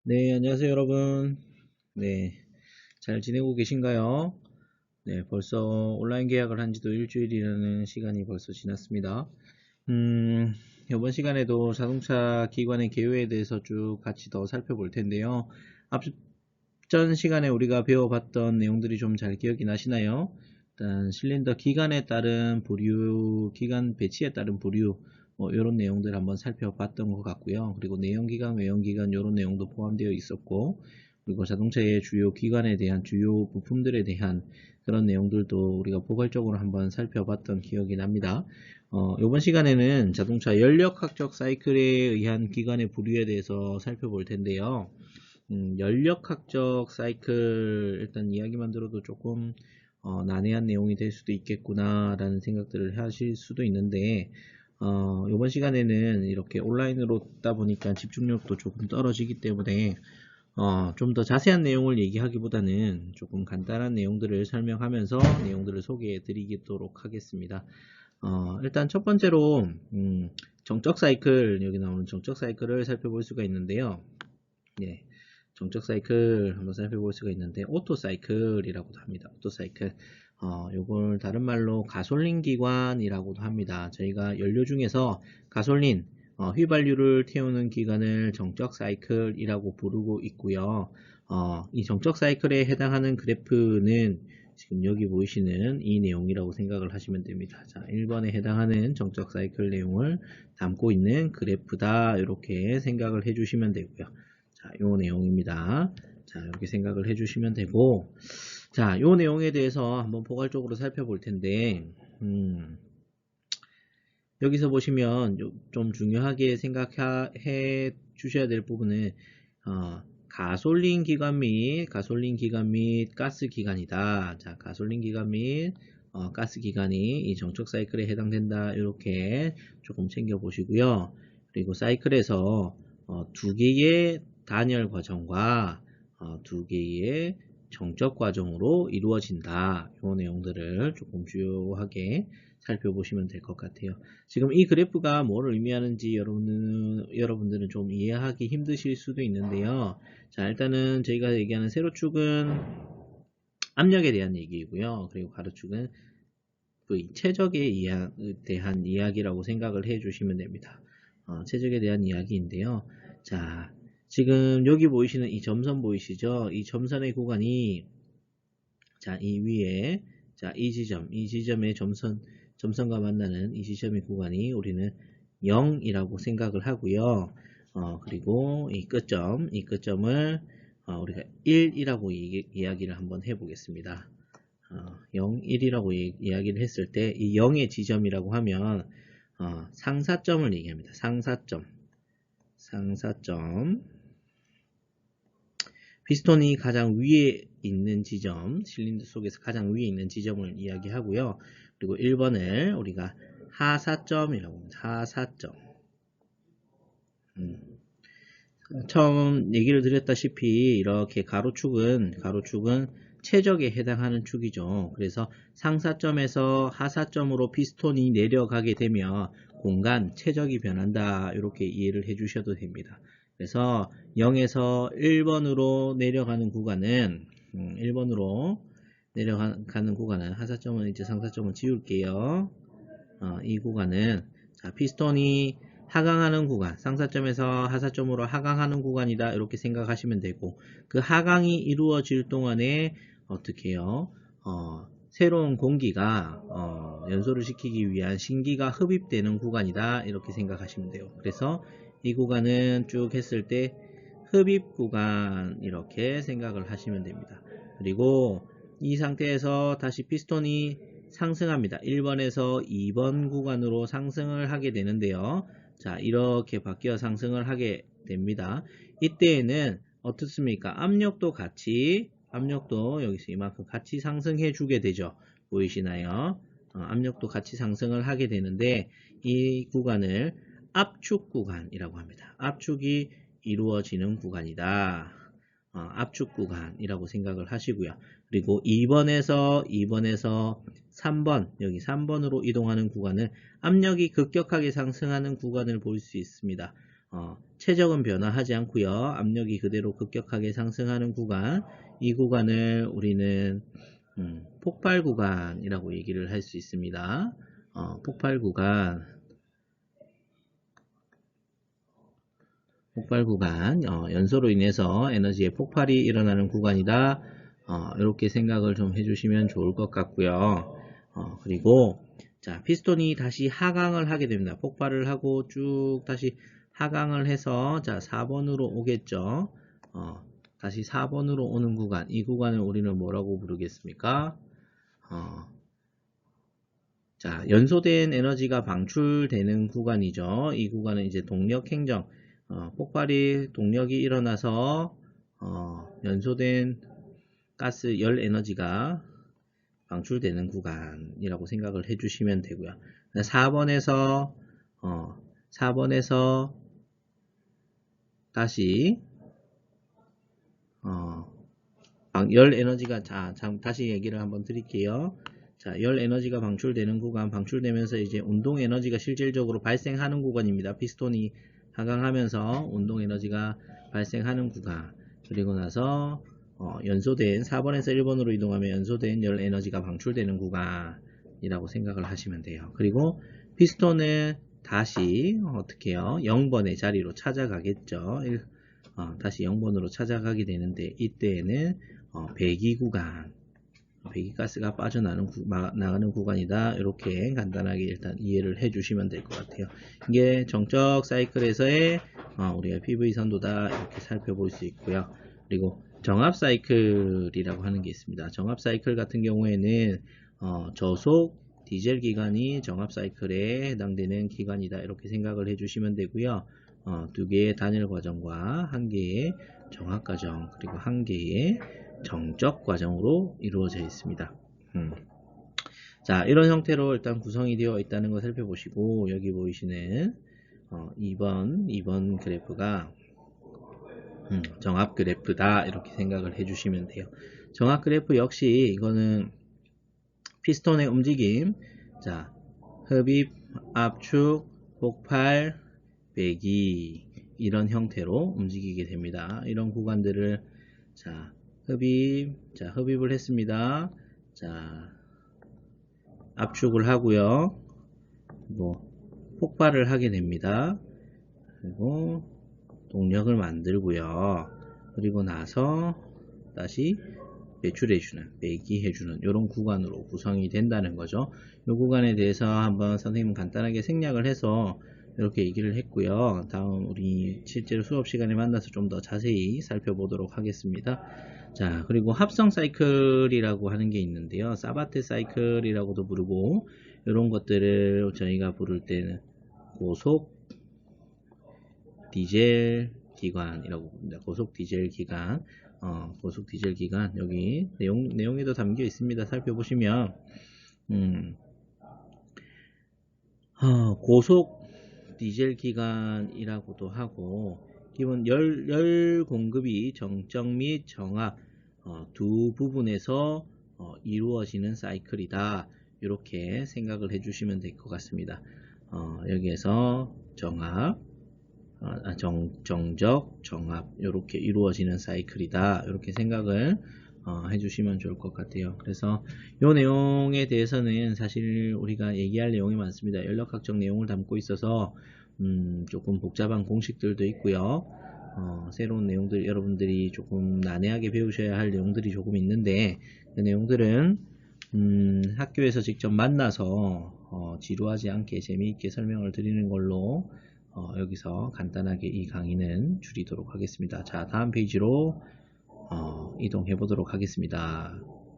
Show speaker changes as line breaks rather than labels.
네, 안녕하세요, 여러분. 네, 잘 지내고 계신가요? 네, 벌써 온라인 계약을 한 지도 일주일이라는 시간이 벌써 지났습니다. 이번 시간에도 자동차 기관의 개요에 대해서 쭉 같이 더 살펴볼 텐데요. 앞전 시간에 우리가 배워봤던 내용들이 좀 잘 기억이 나시나요? 일단 실린더 기간에 따른 부류, 기간 배치에 따른 부류, 이런 내용들 한번 살펴봤던 것 같고요. 그리고 내연기관, 외연기관 이런 내용도 포함되어 있었고, 그리고 자동차의 주요 기관에 대한 주요 부품들에 대한 그런 내용들도 우리가 포괄적으로 한번 살펴봤던 기억이 납니다. 이번 시간에는 자동차 연력학적 사이클에 의한 기관의 부류에 대해서 살펴볼 텐데요. 연력학적 사이클 일단 이야기만 들어도 조금 난해한 내용이 될 수도 있겠구나 라는 생각들을 하실 수도 있는데 이번 시간에는 이렇게 온라인으로 듣다 보니까 집중력도 조금 떨어지기 때문에 좀 더 자세한 내용을 얘기하기보다는 조금 간단한 내용들을 설명하면서 내용들을 소개해 드리도록 하겠습니다. 일단 첫 번째로 정적 사이클, 여기 나오는 정적 사이클을 살펴볼 수가 있는데요. 네, 정적 사이클 한번 살펴볼 수가 있는데 오토 사이클이라고도 합니다. 오토 사이클. 요걸 다른 말로 가솔린 기관이라고도 합니다. 저희가 연료 중에서 가솔린, 휘발유를 태우는 기관을 정적 사이클이라고 부르고 있고요. 이 정적 사이클에 해당하는 그래프는 지금 여기 보이시는 이 내용이라고 생각을 하시면 됩니다. 자, 1번에 해당하는 정적 사이클 내용을 담고 있는 그래프다. 이렇게 생각을 해주시면 되고요. 자, 요 내용입니다. 자, 이렇게 생각을 해주시면 되고, 자, 요 내용에 대해서 한번 포괄적으로 살펴볼 텐데, 여기서 보시면 좀 중요하게 생각해 주셔야 될 부분은, 가솔린 기관 및 가스 기관이다. 자, 가솔린 기관 및 가스 기관이 이 정적 사이클에 해당된다. 이렇게 조금 챙겨 보시고요. 그리고 사이클에서 두 개의 단열 과정과 두 개의 정적 과정으로 이루어진다. 이 내용들을 조금 주요하게 살펴보시면 될 것 같아요. 지금 이 그래프가 뭘 의미하는지 여러분들은 좀 이해하기 힘드실 수도 있는데요. 자, 일단은 저희가 얘기하는 세로축은 압력에 대한 얘기이고요. 그리고 가로축은 최적에 대한 이야기라고 생각을 해 주시면 됩니다. 최적에 대한 이야기인데요. 자, 지금 여기 보이시는 이 점선 보이시죠? 이 점선의 구간이 자, 이 위에 자, 이 지점의 점선과 만나는 이 지점의 구간이 우리는 0이라고 생각을 하고요. 그리고 이 끝점을 우리가 1이라고 이야기를 한번 해보겠습니다. 0, 1이라고 이야기를 했을 때 이 0의 지점이라고 하면 상사점을 얘기합니다. 상사점. 피스톤이 가장 위에 있는 지점, 실린더 속에서 가장 위에 있는 지점을 이야기하고요. 그리고 1번을 우리가 하사점이라고 합니다. 하사점. 처음 얘기를 드렸다시피 이렇게 가로축은 최적에 해당하는 축이죠. 그래서 상사점에서 하사점으로 피스톤이 내려가게 되면 공간, 최적이 변한다. 이렇게 이해를 해 주셔도 됩니다. 그래서 0에서 1번으로 내려가는 구간은 1번으로 내려가는 구간은 하사점은 이제 상사점을 지울게요. 이 구간은 자, 피스톤이 하강하는 구간, 상사점에서 하사점으로 하강하는 구간이다. 이렇게 생각하시면 되고 그 하강이 이루어질 동안에 어떻게 해요? 새로운 공기가 연소를 시키기 위한 신기가 흡입되는 구간이다. 이렇게 생각하시면 돼요. 그래서 이 구간은 쭉 했을 때 흡입 구간 이렇게 생각을 하시면 됩니다. 그리고 이 상태에서 다시 피스톤이 상승합니다. 1번에서 2번 구간으로 상승을 하게 되는데요. 자, 이렇게 바뀌어 상승을 하게 됩니다. 이때에는 어떻습니까? 압력도 여기서 이만큼 같이 상승해 주게 되죠. 보이시나요? 압력도 같이 상승을 하게 되는데 이 구간을 압축 구간이라고 합니다. 압축이 이루어지는 구간이다. 압축 구간이라고 생각을 하시고요. 그리고 2번에서 3번, 여기 3번으로 이동하는 구간은 압력이 급격하게 상승하는 구간을 볼 수 있습니다. 최적은 변화하지 않고요. 압력이 그대로 급격하게 상승하는 구간, 이 구간을 우리는 폭발 구간이라고 얘기를 할 수 있습니다. 폭발 구간, 연소로 인해서 에너지의 폭발이 일어나는 구간이다. 이렇게 생각을 좀 해주시면 좋을 것 같고요. 그리고 자, 피스톤이 다시 하강을 하게 됩니다. 폭발을 하고 쭉 다시 하강을 해서 자, 4번으로 오겠죠. 다시 4번으로 오는 구간, 이 구간을 우리는 뭐라고 부르겠습니까? 자, 연소된 에너지가 방출되는 구간이죠. 이 구간은 이제 동력 행정, 폭발이 동력이 일어나서 연소된 가스 열 에너지가 방출되는 구간이라고 생각을 해주시면 되고요. 4번에서 다시 열 에너지가 다시 얘기를 한번 드릴게요. 자, 열 에너지가 방출되는 구간, 방출되면서 이제 운동 에너지가 실질적으로 발생하는 구간입니다. 피스톤이 하강하면서 운동 에너지가 발생하는 구간. 그리고 나서 연소된 4번에서 1번으로 이동하면 연소된 열 에너지가 방출되는 구간이라고 생각을 하시면 돼요. 그리고 피스톤은 다시 어떻게 해요? 0번의 자리로 찾아가겠죠. 다시 0번으로 찾아가게 되는데 이때에는 배기 구간, 배기가스가 빠져나가는 구간이다. 이렇게 간단하게 일단 이해를 해주시면 될 것 같아요. 이게 정적 사이클에서의 우리가 PV 선도다 이렇게 살펴볼 수 있고요. 그리고 정압 사이클이라고 하는 게 있습니다. 정압 사이클 같은 경우에는 저속 디젤 기관이 정압 사이클에 해당되는 기관이다. 이렇게 생각을 해주시면 되고요. 두 개의 단일 과정과 한 개의 정압 과정 그리고 한 개의 정적 과정으로 이루어져 있습니다. 자, 이런 형태로 일단 구성이 되어 있다는 걸 살펴보시고 여기 보이시는 2번 그래프가 정압 그래프다 이렇게 생각을 해주시면 돼요. 정압 그래프 역시 이거는 피스톤의 움직임, 자, 흡입, 압축, 폭발, 배기 이런 형태로 움직이게 됩니다. 이런 구간들을 자, 흡입을 했습니다. 자, 압축을 하고요. 그리고 폭발을 하게 됩니다. 그리고 동력을 만들고요. 그리고 나서 다시 배출해주는, 배기해주는 이런 구간으로 구성이 된다는 거죠. 이 구간에 대해서 한번 선생님 간단하게 생략을 해서 이렇게 얘기를 했고요. 다음 우리 실제로 수업 시간에 만나서 좀 더 자세히 살펴보도록 하겠습니다. 자, 그리고 합성 사이클이라고 하는 게 있는데요. 사바테 사이클이라고도 부르고 이런 것들을 저희가 부를 때는 고속 디젤 기관이라고 부릅니다. 고속 디젤 기관, 고속 디젤 기관 여기 내용에도 담겨 있습니다. 살펴보시면 고속 디젤 기관이라고도 하고 기본 열 공급이 정적 및 정압 두 부분에서 이루어지는 사이클이다. 이렇게 생각을 해주시면 될 것 같습니다. 여기에서 정압, 정적, 정압 이렇게 이루어지는 사이클이다. 이렇게 생각을 해주시면 좋을 것 같아요. 그래서 이 내용에 대해서는 사실 우리가 얘기할 내용이 많습니다. 연력학적 내용을 담고 있어서 조금 복잡한 공식들도 있고요. 새로운 내용들 여러분들이 조금 난해하게 배우셔야 할 내용들이 조금 있는데 그 내용들은 학교에서 직접 만나서 지루하지 않게 재미있게 설명을 드리는 걸로 여기서 간단하게 이 강의는 줄이도록 하겠습니다. 자, 다음 페이지로 이동해 보도록 하겠습니다.